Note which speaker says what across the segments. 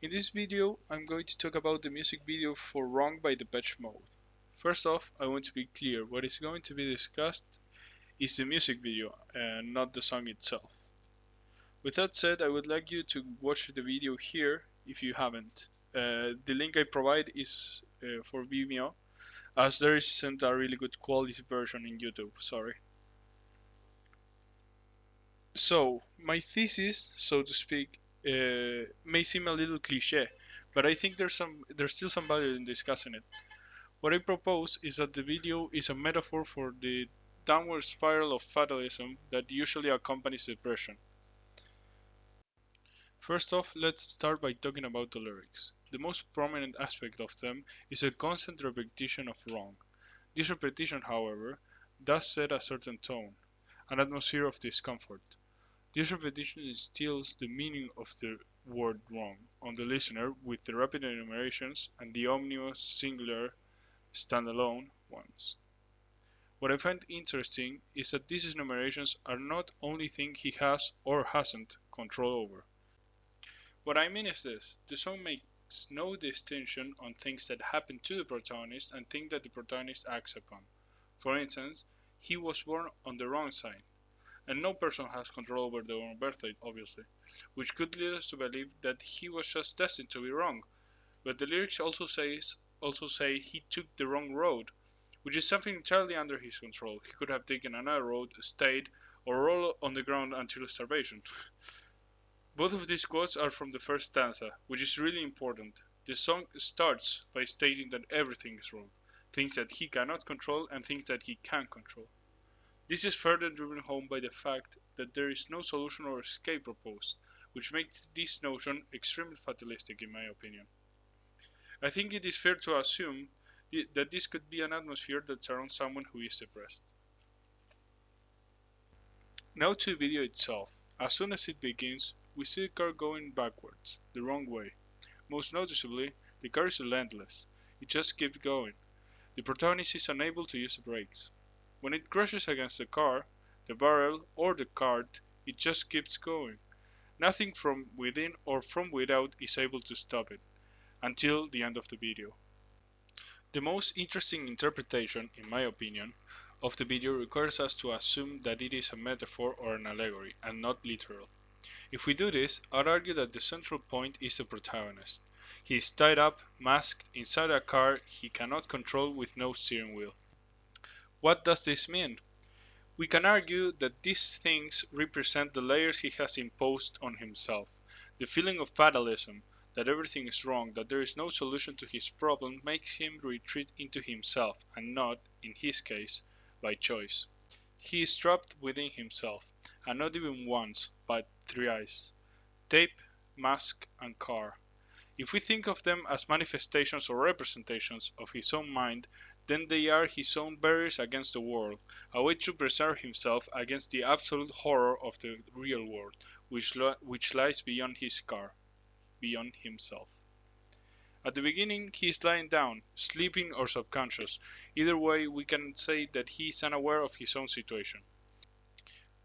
Speaker 1: In this video, I'm going to talk about the music video for Wrong by Depeche Mode. First off, I want to be clear, what is going to be discussed is the music video and not the song itself. With that said, I would like you to watch the video here if you haven't. The link I provide is for Vimeo, as there isn't a really good quality version in YouTube, sorry. So, my thesis, so to speak, may seem a little cliche, but I think there's still some value in discussing it. What I propose is that the video is a metaphor for the downward spiral of fatalism that usually accompanies depression. First off, let's start by talking about the lyrics. The most prominent aspect of them is a constant repetition of wrong. This repetition, however, does set a certain tone, an atmosphere of discomfort. This repetition instills the meaning of the word wrong on the listener with the rapid enumerations and the omnibus singular standalone ones. What I find interesting is that these enumerations are not only things he has or hasn't control over. What I mean is this: the song makes no distinction on things that happen to the protagonist and things that the protagonist acts upon. For instance, he was born on the wrong side, and no person has control over their own birthday, obviously, which could lead us to believe that he was just destined to be wrong. But the lyrics also say he took the wrong road, which is something entirely under his control. He could have taken another road, stayed, or rolled on the ground until starvation. Both of these quotes are from the first stanza, which is really important. The song starts by stating that everything is wrong, things that he cannot control and things that he can control. This is further driven home by the fact that there is no solution or escape proposed, which makes this notion extremely fatalistic in my opinion. I think it is fair to assume that this could be an atmosphere that surrounds someone who is depressed. Now to the video itself. As soon as it begins, we see the car going backwards, the wrong way. Most noticeably, the car is relentless. It just keeps going. The protagonist is unable to use the brakes. When it crashes against the car, the barrel, or the cart, it just keeps going. Nothing from within or from without is able to stop it, until the end of the video. The most interesting interpretation, in my opinion, of the video requires us to assume that it is a metaphor or an allegory, and not literal. If we do this, I'd argue that the central point is the protagonist. He is tied up, masked, inside a car he cannot control with no steering wheel. What does this mean? We can argue that these things represent the layers he has imposed on himself. The feeling of fatalism, that everything is wrong, that there is no solution to his problem, makes him retreat into himself, and not, in his case, by choice. He is trapped within himself, and not even once, but thrice. Tape, mask, and car. If we think of them as manifestations or representations of his own mind, then they are his own barriers against the world, a way to preserve himself against the absolute horror of the real world, which lies beyond his car, beyond himself. At the beginning, he is lying down, sleeping or subconscious. Either way, we can say that he is unaware of his own situation.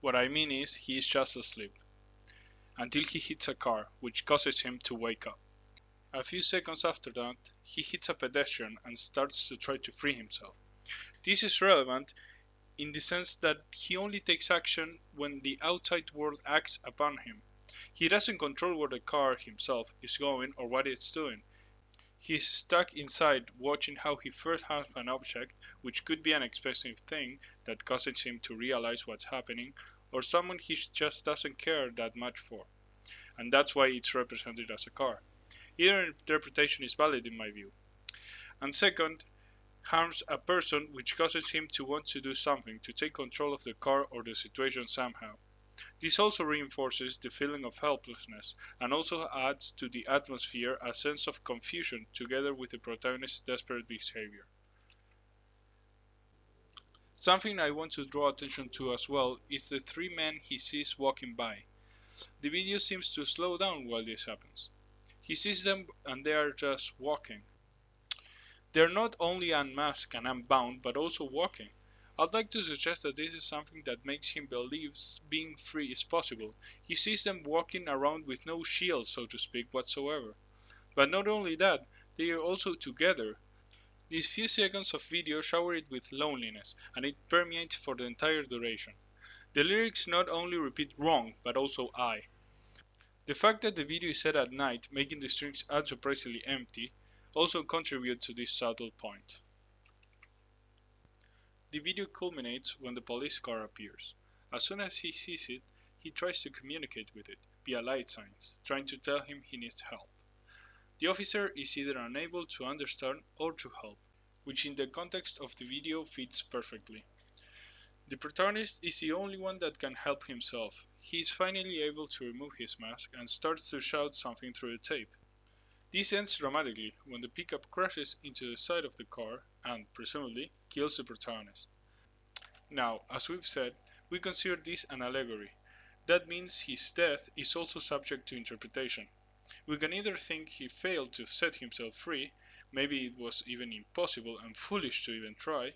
Speaker 1: What I mean is, he is just asleep, until he hits a car, which causes him to wake up. A few seconds after that, he hits a pedestrian and starts to try to free himself. This is relevant in the sense that he only takes action when the outside world acts upon him. He doesn't control where the car himself is going or what it's doing. He is stuck inside, watching how he first has an object, which could be an expensive thing that causes him to realize what's happening, or someone he just doesn't care that much for. And that's why it's represented as a car. Either interpretation is valid in my view. And second, harms a person, which causes him to want to do something, to take control of the car or the situation somehow. This also reinforces the feeling of helplessness, and also adds to the atmosphere a sense of confusion together with the protagonist's desperate behavior. Something I want to draw attention to as well is the three men he sees walking by. The video seems to slow down while this happens. He sees them and they are just walking. They're not only unmasked and unbound, but also walking. I'd like to suggest that this is something that makes him believe being free is possible. He sees them walking around with no shield, so to speak, whatsoever. But not only that, they are also together. These few seconds of video shower it with loneliness, and it permeates for the entire duration. The lyrics not only repeat wrong, but also I. The fact that the video is set at night, making the streets unsurprisingly empty, also contribute to this subtle point. The video culminates when the police car appears. As soon as he sees it, he tries to communicate with it via light signs, trying to tell him he needs help. The officer is either unable to understand or to help, which in the context of the video fits perfectly. The protagonist is the only one that can help himself. He is finally able to remove his mask and starts to shout something through the tape. This ends dramatically when the pickup crashes into the side of the car and, presumably, kills the protagonist. Now, as we've said, we consider this an allegory. That means his death is also subject to interpretation. We can either think he failed to set himself free, maybe it was even impossible and foolish to even try,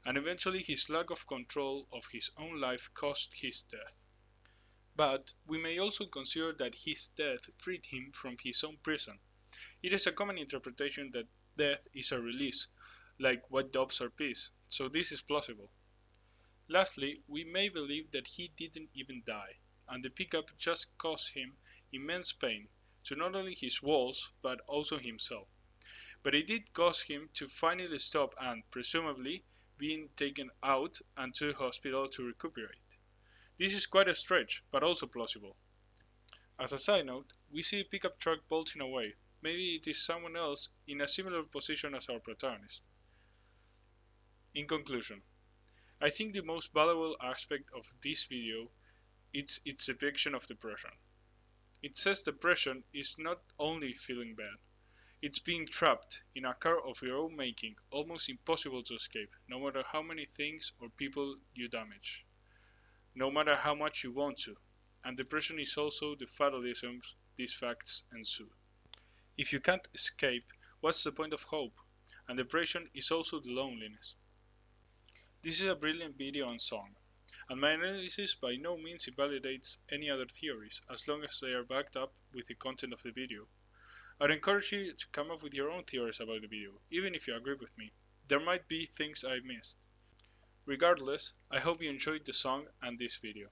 Speaker 1: and eventually his lack of control of his own life caused his death. But we may also consider that his death freed him from his own prison. It is a common interpretation that death is a release, like what doves are peace, so this is plausible. Lastly, we may believe that he didn't even die, and the pickup just caused him immense pain to not only his walls but also himself. But it did cause him to finally stop and, presumably, being taken out and to the hospital to recuperate. This is quite a stretch, but also plausible. As a side note, we see the pickup truck bolting away. Maybe it is someone else in a similar position as our protagonist. In conclusion, I think the most valuable aspect of this video is its depiction of depression. It says depression is not only feeling bad, it's being trapped in a car of your own making, almost impossible to escape, no matter how many things or people you damage, no matter how much you want to. And depression is also the fatalisms these facts ensue. If you can't escape, what's the point of hope? And depression is also the loneliness. This is a brilliant video and song, and my analysis by no means invalidates any other theories, as long as they are backed up with the content of the video. I'd encourage you to come up with your own theories about the video, even if you agree with me. There might be things I missed. Regardless, I hope you enjoyed the song and this video.